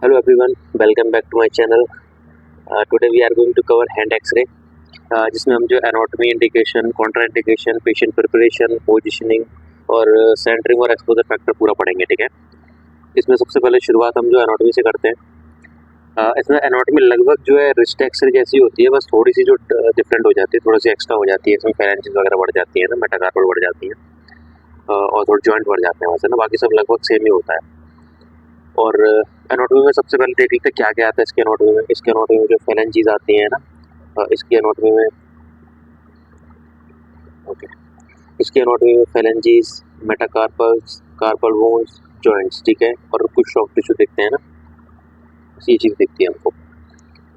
Hello everyone, welcome back to my channel. Today we are going to cover hand X-ray, जिसमें हम जो anatomy indication, contraindication, patient preparation, positioning और centering और exposure factor पूरा पढ़ेंगे। ठीक है, इसमें सबसे पहले शुरुआत हम जो एनाटॉमी से करते हैं। इसमें एनाटॉमी लगभग जो है रिस्ट एक्सरे जैसी होती है, बस थोड़ी सी जो डिफरेंट हो जाती है, थोड़ी सी एक्स्ट्रा हो जाती है। इसमें फेरेंजिस वगैरह बढ़ जाती है ना, मेटाकार्पल बढ़ जाती है और थोड़े जॉइंट बढ़ जाते हैं वैसे ना, बाकी सब लगभग सेम ही होता है। और एनाटॉमी में सबसे पहले देख लेते हैं क्या क्या आता है इसके एनाटॉमी में। इसके एनाटॉमी में जो फेरेंजीज आती हैं ना, इसकी एनाटॉमी में ओके, इसकी एनाटॉमी में फेरेंजीज, मेटाकार्पल्स, कार्पल बोन्स, जॉइंट्स, ठीक है, और कुछ सॉफ्ट टिश्यू दिखते हैं ना, ये चीज़ दिखती है हमको।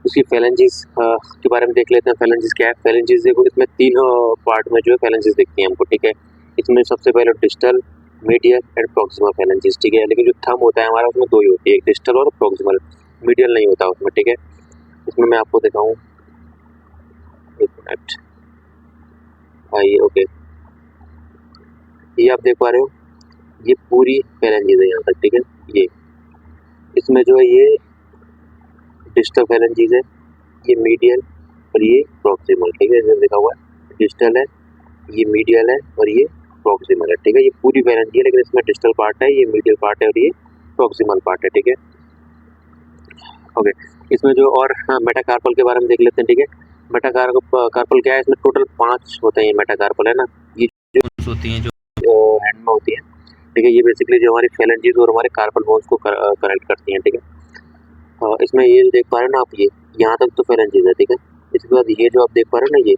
इसकी फेरेंजीज के बारे में देख लेते हैं। फेरेंजीज क्या है? फेरेंजीज देखो, इसमें तीन पार्ट में जो है फेरेंजीज दिखती है हमको। ठीक है, इसमें सबसे पहले डिस्टल, मीडियल एंड प्रॉक्सिमल फेरेंजीज। ठीक है, लेकिन जो थंब होता है हमारा उसमें दो ही होती है, एक डिस्टल और प्रॉक्सिमल, मीडियल नहीं होता उसमें। ठीक है, इसमें मैं आपको दिखाऊं, एक मिनट आइए। ओके, ये आप देख पा रहे हो, ये पूरी फेरेंजीज है यहाँ तक। ठीक है, ये इसमें जो है ये डिस्टल फेरेंजीज है, ये मीडियल और ये प्रॉक्सिमल। ठीक है, इधर लिखा हुआ है डिस्टल है, ये मीडियल है और ये प्रॉक्सिमल है। ठीक है, ये पूरी फेरेंजी है, लेकिन इसमें डिस्टल पार्ट है, ये मीडियल पार्ट है और ये प्रॉक्सिमल पार्ट है। ठीक है, ओके, इसमें जो और मेटाकार्पल के बारे में देख लेते हैं। ठीक है, मेटाकार्पल क्या है? इसमें टोटल 5 होते हैं ये मेटाकार्पल, है ना। ये जो होती हैं, जो हैंड में होती है, ठीक है, ये बेसिकली जो हमारी फेरेंजीज और हमारे कार्पल बोन्स को कनेक्ट करती हैं। ठीक है, इसमें ये देख पा रहे हैं ना आप, ये यहाँ तक तो फेरेंजीज है। ठीक है, इसके बाद ये जो आप देख पा रहे हैं ना, ये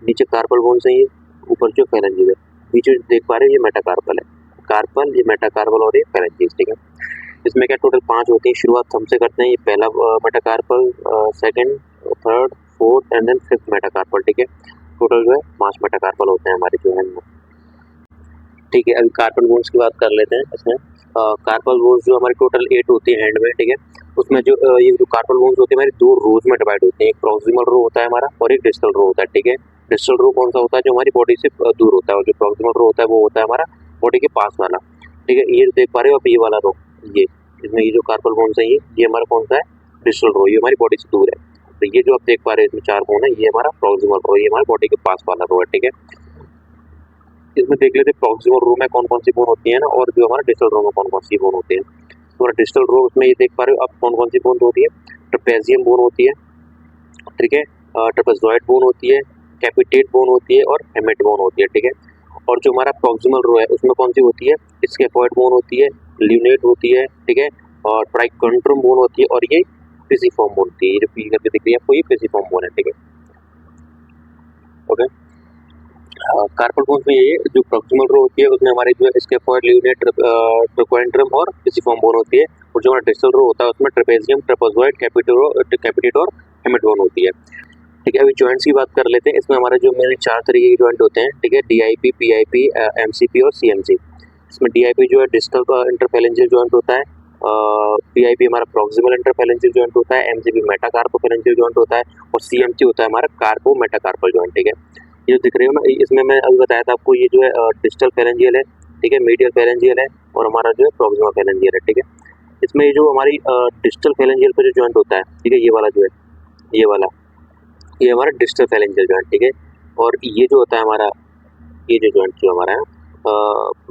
नीचे कार्पल बोन्स है, ये ऊपर जो फेरेंजीज है, बीच में देख पा रहे हैं ये मेटाकार्पल है। कार्पल, ये मेटाकार्पल और ये फेरेंजीज। ठीक है, इसमें क्या टोटल 5 होती हैं। शुरुआत हमसे करते हैं, ये पहला metacarpal, second, third, fourth and then fifth metacarpal. ठीक है, टोटल जो है 5 मेटाकार्पल होते हैं हमारे जो है। ठीक है, अभी कार्पल बोन्स की बात कर लेते हैं। इसमें कार्पल बोन्स जो हमारे टोटल 8 होती है हैंड में। ठीक है, उसमें जो ये जो कार्पल बोन्स होते हैं हमारे 2 रोज में डिवाइड होते हैं। एक प्रॉक्सिमल रो होता है हमारा और एक डिस्टल रो होता है। ठीक है, डिस्टल रो कौन सा होता है? जो हमारी बॉडी से दूर होता है, और जो प्रॉक्सिमल रो होता है वो होता है हमारा बॉडी के पास वाला। ठीक है, ये देख पा रहे हो आप, ये वाला रो, ये इसमें ये जो कार्पल बोन्स है, ये हमारा कौन सा है? डिस्टल रो, ये हमारी बॉडी से दूर है। तो ये जो आप देख पा रहे हैं इसमें 4 बोन है, ये हमारा प्रॉक्सिमल रो, ये हमारे बॉडी के पास वाला रो है। ठीक है, इसमें देख लेते हैं प्रॉक्सिमल रो में कौन कौन सी बोन होती है ना, और जो हमारा डिस्टल रो में कौन कौन सी बोन होती है। हमारा डिस्टल रो, उसमें ये देख पा रहे हो आप कौन कौन सी बोन होती है। ट्रेपेजियम बोन होती है, ठीक है, ट्रेपेजॉइड बोन होती है, कैपिटेट बोन होती है और हेमेट बोन होती है। ठीक है, और जो हमारा प्रॉक्सिमल रो है उसमें कौन सी होती है? स्केफॉइड बोन होती है, ल्यूनेट होती है, ठीक है, और ट्राइकोंट्रम बोन होती है, और ये पिसिफॉर्म बोन होती है। ये जो पी करके दिख रही है आपको, ये पिसिफॉर्म बोन है। ठीक है, ओके, कार्पल बोन्स में ये जो प्रॉक्सिमल रो होती है उसमें हमारे जो स्केफॉइड, ल्यूनेट, ट्राइकोंट्रम और पिसिफॉर्म बोन होती है, और जो हमारा डिस्टल रो होता है उसमें ट्रेपेजियम, ट्रेपेजॉइड, कैपिटेट और हेमेट बोन होती है। ठीक है, अभी जॉइंट्स की बात कर लेते हैं। इसमें हमारे जो मेरे 4 तरीके के जॉइंट होते हैं। ठीक है, डीआईपी, पीआईपी, एमसीपी और सीएमसी। इसमें डीआईपी जो है डिस्टल इंटरफेरेंजियल जॉइंट होता है, पीआईपी हमारा प्रॉक्सिमल इंटरफेरेंजियल जॉइंट होता है, एमसीपी मेटाकार्पोफेरेंजियल जॉइंट होता है, और सीएमसी होता है हमारा कार्पो मेटाकार्पल जॉइंट। ठीक है, ये जो दिख रही हो ना, इसमें मैं अभी बताया था आपको, ये जो है डिस्टल फेरेंजियल है, ठीक है, मीडियल फेरेंजियल है, और हमारा जो है प्रॉक्सिमल फेरेंजियल है। ठीक है, इसमें ये जो हमारी डिस्टल फेरेंजियल पे जो जॉइंट होता है, ठीक है, ये वाला जो है, ये वाला, ये हमारा डिस्टल फेरेंजियल जॉइंट। ठीक है, और ये जो होता है हमारा, ये जो जॉइंट जो हमारा है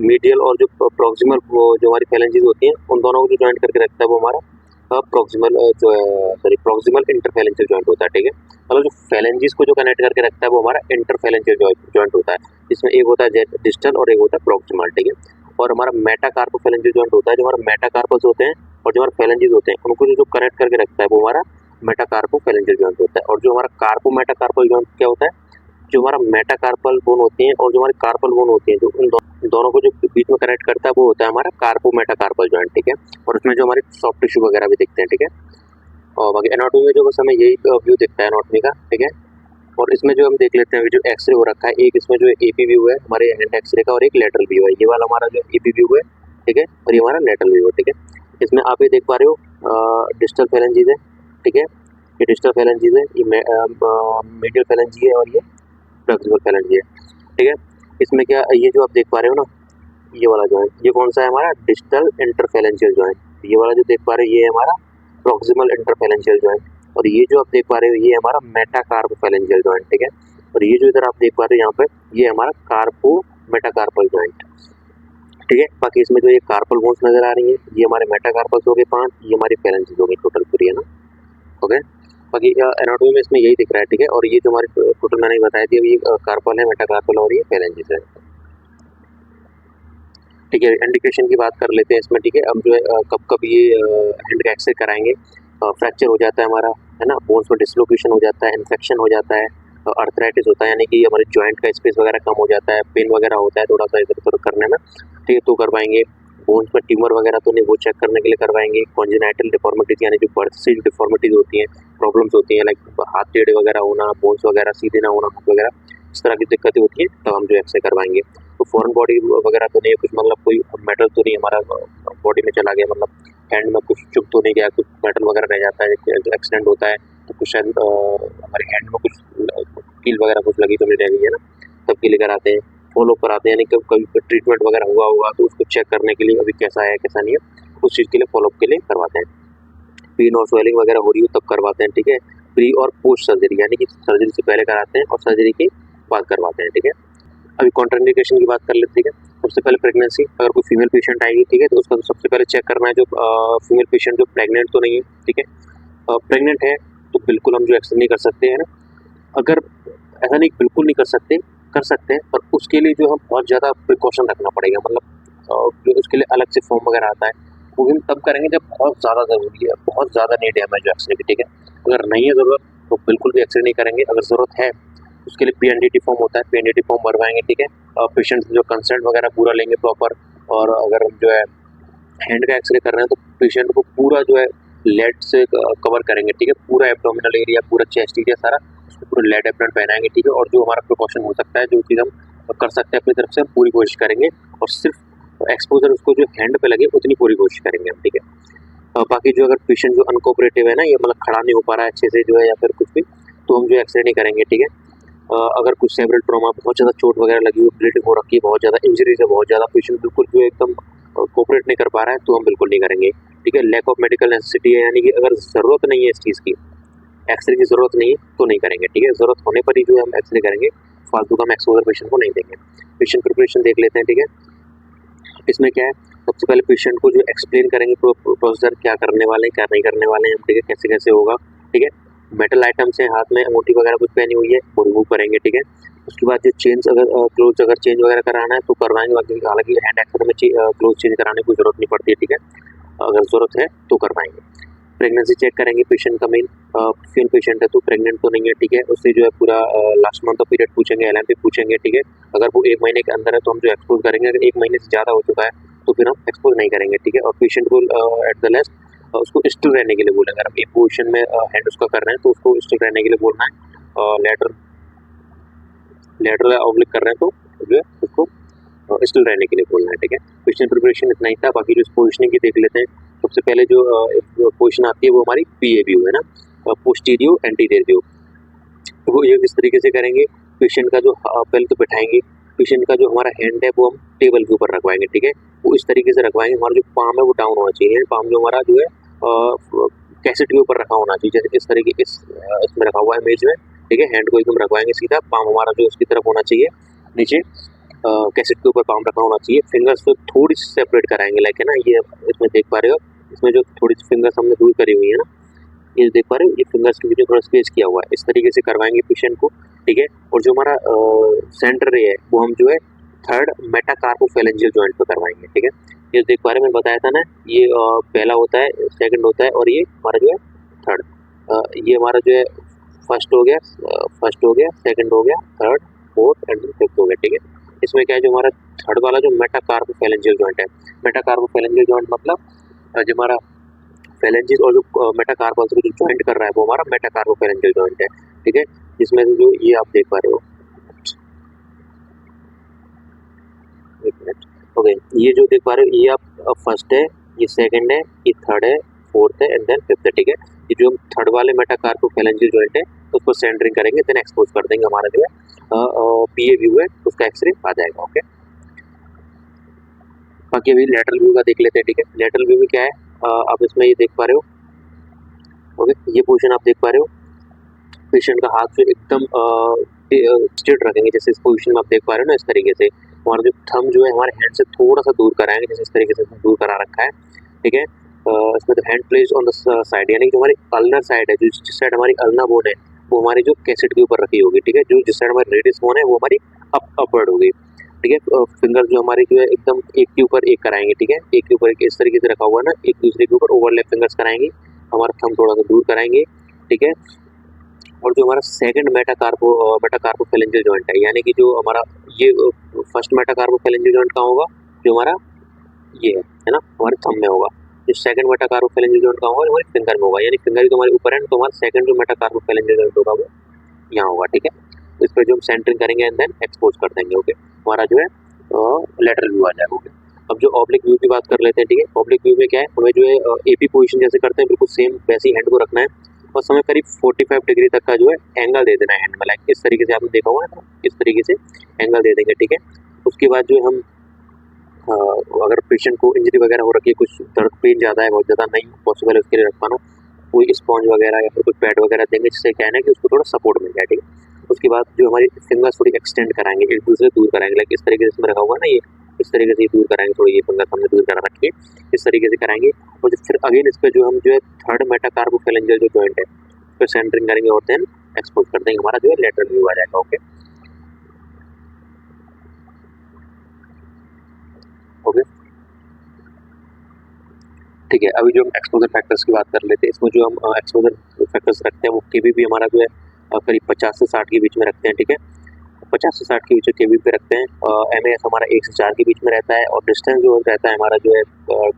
मीडियल और जो प्रॉक्सिमल, वो जो हमारी फेरेंजीज होती हैं उन दोनों को जो जॉइंट करके रखता है वो हमारा प्रॉक्सिमल जो है, सॉरी, प्रॉक्सिमल इंटरफेरेंजियल जॉइंट होता है। ठीक है, मतलब जो फेरेंजीज को जो कनेक्ट करके रखता है वो हमारा इंटरफेरेंजियल जॉइंट होता है। इसमें एक होता है डिस्टल और एक होता है प्रॉक्सिमल। ठीक है, और हमारा मेटाकार्पोफेरेंजियल जॉइंट होता है, जो हमारा मेटाकार्पल्स होते हैं और जो हमारे फेरेंजीज होते हैं उनको जो कनेक्ट करके रखता है वो हमारा मेटाकार्पोफेरेंजियल जॉइंट होता है। और जो हमारा कार्पो मेटाकार्पल जॉइंट क्या होता है? जो हमारा मेटाकार्पल बोन होती है और जो हमारी कार्पल बोन होती है, जो उन दोनों को जो बीच में कनेक्ट करता है वो होता है हमारा कार्पो मेटाकार्पल जॉइंट। ठीक है, और उसमें जो हमारे सॉफ्ट टिश्यू वगैरह भी दिखते हैं। ठीक है, और बाकी एनाटॉमी में जो बस हमें यही व्यू दिखता है एनाटॉमी का। ठीक है, और इसमें जो हम देख लेते हैं जो एक्सरे हो रखा है, एक इसमें जो एपी व्यू है हमारे हैंड एक्सरे का, और एक लेटरल व्यू है। ये वाला हमारा जो एपी व्यू है, ठीक है, और ये हमारा लेटरल व्यू है। ठीक है, इसमें आप ये देख पा रहे हो डिस्टल फेरेंजीज है। ठीक है, ये डिस्टल फेरेंजीज है, ये मीडियल फेरेंजी है, और ये प्रॉक्सिमल फेरेंजी है। ठीक है, इसमें क्या, ये जो आप देख पा रहे हो ना, ये वाला जॉइंट, ये कौन सा है? हमारा डिस्टल इंटरफेरेंशियल जॉइंट। ये वाला जो देख पा रहे हो ये है हमारा प्रॉक्सिमल इंटरफेरेंशियल जॉइंट, और ये जो आप देख पा रहे हो ये हमारा मेटाकार्पोफेरेंशियल जॉइंट, ठीक है। और ये जो इधर आप देख पा रहे हो यहाँ पे ये हमारा कार्पो मेटाकार्पल जॉइंट, ठीक है। बाकी इसमें जो ये कार्पल बोन्स नजर आ रही है ये हमारे मेटाकार्पल्स हो गए 5, ये हमारी फेरेंसेस हो गई टोटल पूरी, है ना, ओके। बाकी एनाटॉमी में इसमें यही दिख रहा है, ठीक है। और ये जो हमारे टोटल मैंने बताया थी अभी कार्पल है, मेटाकार्पल और ये फेरेंसेस है, ठीक है। इंडिकेशन की बात कर लेते हैं इसमें, ठीक है। अब जो है कब कब ये हैंड का एक्सरे कराएंगे, फ्रैक्चर हो जाता है हमारा, है ना, बोन्स में डिसलोकेशन हो जाता है, इन्फेक्शन हो जाता है, अर्थराइटिस होता है, यानी कि हमारे जॉइंट का स्पेस वगैरह कम हो जाता है, पेन वगैरह होता है थोड़ा सा इधर उधर करने में, ठीक है, तो करवाएंगे। बोन्स में ट्यूमर वगैरह तो नहीं, वो चेक करने के लिए करवाएंगे। कॉन्जेनाइटल डिफॉर्मिटीज यानी जो बर्थ से जो डिफॉर्मिटीज होती हैं, प्रॉब्लम्स होती हैं, लाइक हाथ टेढ़े वगैरह होना, बोन्स वगैरह सीधे ना होना, हाथ वगैरह, इस तरह की दिक्कतें होती हैं, तब हम जो एक्सरे करवाएंगे। तो फॉरेन बॉडी वगैरह तो नहीं है कुछ, मतलब कोई मेटल तो नहीं हमारा बॉडी में चला गया, मतलब हैंड में कुछ चुभ तो नहीं गया, कुछ मेटल वगैरह रह जाता है, एक्सीडेंट होता है तो कुछ शायद हमारे हैंड में कुछ कील वगैरह कुछ लगी तो नहीं रह गई, है ना, तब के लिए कराते हैं। फॉलो कराते हैं, यानी कि कभी ट्रीटमेंट वगैरह हुआ होगा तो उसको चेक करने के लिए अभी कैसा है कैसा नहीं है, उस चीज़ के लिए फॉलोअप के लिए करवाते हैं। पेन और स्वेलिंग वगैरह हो रही हो तब करवाते हैं, ठीक है। प्री और पोस्ट सर्जरी यानी कि सर्जरी से पहले कराते हैं और सर्जरी के बाद करवाते हैं, ठीक है। अभी कॉन्ट्राइंडिकेशन की बात कर लेते हैं, ठीक है। सबसे पहले प्रेगनेंसी, अगर कोई फीमेल पेशेंट आएगी, ठीक है, तो उसका सबसे पहले चेक करना है जो फीमेल पेशेंट जो प्रेग्नेंट तो नहीं है, ठीक है। प्रेग्नेंट है तो बिल्कुल हम जो एक्सरे नहीं कर सकते हैं ना, अगर ऐसा नहीं बिल्कुल नहीं कर सकते हैं, पर उसके लिए जो हम बहुत ज़्यादा प्रिकॉशन रखना पड़ेगा, मतलब जो उसके लिए अलग से फॉर्म वगैरह आता है, वो भी हम तब करेंगे जब बहुत ज़्यादा ज़रूरी है, बहुत ज़्यादा नीड है हमें जो एक्सरे की, ठीक है। अगर नहीं है ज़रूरत तो बिल्कुल भी एक्सरे नहीं करेंगे। अगर ज़रूरत है उसके लिए पीएनडीटी फॉर्म होता है, पीएनडीटी फॉर्म भरवाएंगे, ठीक है। पेशेंट जो कंसल्ट वगैरह पूरा लेंगे प्रॉपर, और अगर हम जो है हैंड का एक्सरे कर रहे हैं तो पेशेंट को पूरा जो है लेड से कवर करेंगे, ठीक है, पूरा एब्डोमिनल एरिया, पूरा चेस्ट एरिया सारा, उसको पूरा लेड एप्रन पहनाएंगे, ठीक है। और जो हमारा प्रिकॉशन हो सकता है, जो चीज़ हम कर सकते हैं अपनी तरफ से, हम पूरी कोशिश करेंगे, और सिर्फ एक्सपोजर उसको जो हैंड पे लगे उतनी पूरी कोशिश करेंगे हम, ठीक है। बाकी जो अगर पेशेंट जो अनकोऑपरेटिव है ना, ये मतलब खड़ा नहीं हो पा रहा है अच्छे से जो है, या फिर कुछ भी, तो हम जो एक्सरे नहीं करेंगे, ठीक है। अगर कुछ सेवरल ट्रॉमा, बहुत ज़्यादा चोट वगैरह लगी हुई, ब्लीडिंग हो रखी है, बहुत ज़्यादा इंजरीज है, बहुत ज़्यादा, पेशेंट बिल्कुल जो एकदम कोऑपरेट नहीं कर पा रहा है, तो हम बिल्कुल नहीं करेंगे, ठीक है। लैक ऑफ मेडिकल नेसेसिटी है, यानी कि अगर ज़रूरत नहीं है इस चीज़ की, एक्सरे की ज़रूरत नहीं है तो नहीं करेंगे, ठीक है। ज़रूरत होने पर ही जो है हम एक्सरे करेंगे, फालतू का हम एक्सपोजर पेशेंट को नहीं देंगे। पेशेंट प्रिपरेशन देख लेते हैं, ठीक है। इसमें क्या है, सबसे पहले पेशेंट को जो एक्सप्लेन करेंगे प्रोसीजर, क्या करने वाले हैं क्या नहीं करने वाले हैं, ठीक है, कैसे कैसे होगा, ठीक है। मेटल आइटम्स हैं हाथ में, अंगूठी वगैरह कुछ पहनी हुई है वो रिमूव करेंगे, ठीक है। उसके बाद जो चेंज अगर क्लोथ अगर चेंज वगैरह कराना है तो करवाएंगे, बाकी हालांकि हैंड एक्सरे में क्लोथ चेंज कराने की जरूरत नहीं पड़ती है, ठीक है। अगर जरूरत है तो करवाएंगे। प्रेगनेंसी चेक करेंगे पेशेंट का, मेन फीमेल पेशेंट है तो प्रेग्नेंट तो नहीं है, ठीक है। उससे जो है पूरा लास्ट मंथ का पीरियड पूछेंगे, एलएमपी पूछेंगे, ठीक है। अगर वो 1 महीने के अंदर है तो हम जो एक्सपोज करेंगे, अगर 1 महीने से ज़्यादा हो चुका है तो फिर हम एक्सपोज नहीं करेंगे, ठीक है। और पेशेंट को एट द लेस्ट उसको स्टिल रहने के लिए बोलेंगे, अगर हम एक पोजिशन में हैंड उसका कर रहे हैं तो उसको स्टिल रहने के लिए बोलना है, लेटरल ऑब्लिक कर रहे हैं तो जो है उसको स्टिल रहने के लिए बोलना है, ठीक है। पेशेंट प्रिपरेशन इतना ही था। बाकी जो पोजिशनिंग की देख लेते हैं। सबसे पहले जो पोजिशन आती है वो हमारी पीए व्यू है ना, पोस्टीरियो एंटीरियर व्यू, वो ये किस तरीके से करेंगे, पेशेंट का जो पहले तो बैठाएंगे, पेशेंट का जो हमारा हैंड है वो हम टेबल के ऊपर रखवाएंगे, ठीक है। वो इस तरीके से रखवाएंगे, हमारा जो पाम है वो डाउन होना चाहिए, पाम जो हमारा जो है कैसेट के ऊपर रखा होना चाहिए, जैसे इस तरीके इसमें रखा हुआ है इमेज में, ठीक है। हैंड को एकदम रखवाएंगे सीधा, पाम हमारा जो उसकी तरफ होना चाहिए नीचे, कैसेट के ऊपर पाम रखा होना चाहिए। फिंगर्स को थोड़ी सी सेपरेट कराएंगे, लाइक है ना, ये इसमें देख पा रहे हो, इसमें जो थोड़ी सी फिंगर्स हमने दूर करी हुई है ना, ये देख पा रहे हो, ये फिंगर्स के बीच में थोड़ा स्पेस किया हुआ है, इस तरीके से करवाएंगे पेशेंट को, ठीक है। और जो हमारा सेंटर है वो हम जो है थर्ड मेटाकार्पोफेरेंजियल जॉइंट पे करवाएंगे, ठीक है। ये देख पा रहे, मैंने बताया था ना, ये पहला होता है, सेकंड होता है, और ये हमारा जो है थर्ड, ये हमारा जो है फर्स्ट हो गया, सेकंड हो गया, थर्ड, फोर्थ एंड फिफ्थ हो गया, ठीक है। इसमें क्या है, जो हमारा थर्ड वाला जो मेटाकार्पोफेरेंजियल जॉइंट है, मेटाकार्पोफेरेंजियल जॉइंट मतलब जो हमारा फेलेंजिस और जो मेटाकार्पल्स को जो जॉइंट कर रहा है वो हमारा मेटाकार्पोफेरेंजियल जॉइंट है, ठीक है। जिसमें से जो ये आप देख पा रहे हो, एक मिनट, ओके, ये जो देख पा रहे हो ये आप फर्स्ट है, ये सेकंड है, ये थर्ड है, फोर्थ है एंड देन फिफ्थ है, ठीक है। ये जो हम थर्ड वाले मेटाकार्पोफेरेंजियल जॉइंट है उसको सेंटरिंग करेंगे, देन एक्सपोज कर देंगे, हमारा जो है पीए व्यू है उसका एक्सरे आ जाएगा, ओके। बाकी अभी लेटरल व्यू का देख लेते हैं, ठीक है। लेटरल व्यू में क्या है, आप इसमें ये देख पा रहे हो, ओके, ये पोजीशन आप देख पा रहे हो, पेशेंट का हाथ जो एकदम स्ट्रेट रखेंगे, जैसे इस पोजीशन में आप देख पा रहे हो ना, इस तरीके से हमारा जो थंब जो है हमारे हैंड से थोड़ा सा दूर कराएंगे, जैसे इस तरीके से दूर करा रखा है, ठीक है। इसमें तो hand place on the side, यानी कि जो हमारी अल्नर साइड है, जो जिस साइड हमारी अल्ना बोन है वो हमारी जो कैसेट के ऊपर रखी होगी, ठीक है। जो जिस साइड हमारी रेडियस बोन है वो हमारी अपवर्ड होगी, ठीक है। फिंगर जो हमारी जो है एकदम एक के ऊपर एक कराएंगे, ठीक है, एक के ऊपर एक इस तरीके से रखा हुआ है ना, एक दूसरे के ऊपर ओवरलैप फिंगर्स कराएंगे, हमारा थंब थोड़ा सा दूर कराएंगे, ठीक है। और जो हमारा सेकंड मेटाकार्पोफेरेंजियल जॉइंट है, यानी कि जो हमारा ये फर्स्ट मेटाकार्पोफेरेंजियल जॉइंट कहाँ होगा, जो हमारा ये है ना, हमारे थंब में होगा। जो सेकंड मेटाकार्पोफेरेंजियल जॉइंट कहाँ होगा, हमारे फिंगर में होगा, यानी फिंगर भी तो हमारे ऊपर है, तो हमारा सेकंड जो मेटाकार्पोफेरेंजियल जॉइंट होगा वो यहाँ होगा, ठीक है। इस पर जो हम सेंटरिंग करेंगे एंड देन एक्सपोज कर देंगे, ओके, हमारा जो है लेटरल व्यू आ जाएगा, ओके। अब जो ऑब्लिक व्यू की बात कर लेते हैं, ठीक है। ऑब्लिक व्यू में क्या है, हमें जो है एपी पोजीशन जैसे करते हैं बिल्कुल सेम वैसे ही हैंड को रखना है, और हमें करीब 45 डिग्री तक का जो है एंगल दे देना है हैंड में, लाइक इस तरीके से आपने देखा होगा ना, इस तरीके से एंगल दे देंगे, ठीक है। उसके बाद जो हम अगर पेशेंट को इंजरी वगैरह हो रखी है, कुछ दर्द पेन ज़्यादा है, बहुत ज़्यादा नहीं पॉसिबल है उसके लिए रख पाना, कोई स्पॉन्ज वगैरह या फिर कुछ पैड वगैरह देंगे, जिससे क्या है ना कि उसको थोड़ा सपोर्ट मिल जाए, ठीक है। उसके बाद जो हमारी फिंगर्स थोड़ी एक्सटेंड कराएंगे, एक दूसरे से दूर कराएंगे, लाइक इस तरीके से इसमें रखा हुआ है ना, ये इस तरीके से दूर कराएंगे, थोड़ी ये फिंगर्स हमने दूर करा रखी है, इस तरीके से कराएंगे। और फिर अगेन इस पर जो हम जो है थर्ड मेटाकार्पोफेरेंजियल जो जॉइंट है उस पर सेंटरिंग करेंगे और देन एक्सपोज कर देंगे, हमारा जो है लेटरल व्यू आ जाएगा, ओके ओके, ठीक है। अभी जो हम एक्सपोजर फैक्टर्स की बात कर लेते हैं, इसमें जो हम एक्सपोजर फैक्टर्स रखते हैं वो केबी भी हमारा जो है करीब 50 से 60 के बीच में रखते हैं, ठीक है। 50 से 60 के बीच केबी पे रखते हैं। एमएएस हमारा 1 से 4 के बीच में रहता है, और डिस्टेंस जो रहता है हमारा जो है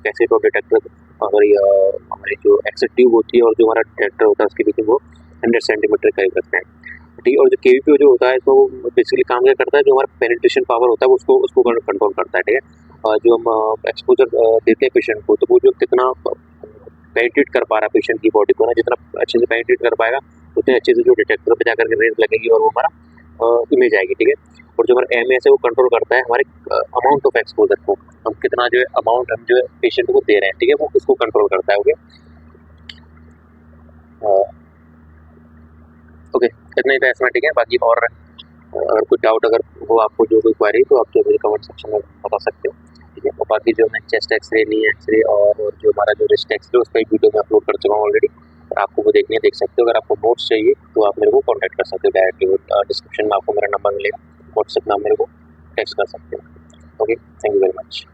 कैसेट और डिटेक्टर और हमारी जो एक्सेट ट्यूब होती है और जो हमारा डिटेक्टर होता है उसके बीच में वो 100 सेंटीमीटर का रखते हैं, ठीक है। और जो केवीपी जो होता है तो वो बेसिकली काम क्या करता है, जो हमारा पेनिट्रेशन पावर होता है वो उसको उसको कंट्रोल करता है, ठीक है। और जो हम एक्सपोजर देते हैं पेशेंट को, तो वो जो कितना पेनिट्रेट कर पा रहा है पेशेंट की बॉडी को ना, जितना अच्छे से पेनिट्रेट कर पाएगा उतने अच्छे से जो डिटेक्टर पे जाकर के रेज लगेगी और वो हमारा इमेज आएगी, ठीक है। और जो हमारा एमएस है वो कंट्रोल करता है हमारे अमाउंट ऑफ एक्सपोजर को, हम कितना जो है अमाउंट हम जो है पेशेंट को दे रहे हैं, ठीक है, वो उसको कंट्रोल करता है, ओके ओके। इतना ही था इसमें, ठीक है। बाकी और अगर कोई डाउट अगर हो आपको, जो कोई क्वेरी, तो आप जो मुझे कमेंट सेक्शन में बता सकते हो, ठीक है। और बाकी जो मैं चेस्ट एक्सरे, नी एक्सरे और जो हमारा जो रिस्ट एक्सरे उसका एक वीडियो मैं अपलोड कर चुका हूँ ऑलरेडी, आपको वो देखनी है, देख सकते हो। अगर आपको नोट्स चाहिए तो आप मेरे को कॉन्टैक्ट कर सकते हो डायरेक्टली, डिस्क्रिप्शन में आपको मेरा नंबर मिलेगा, व्हाट्सएप में आप मेरे को टेक्स्ट कर सकते हो, okay. Thank you very much.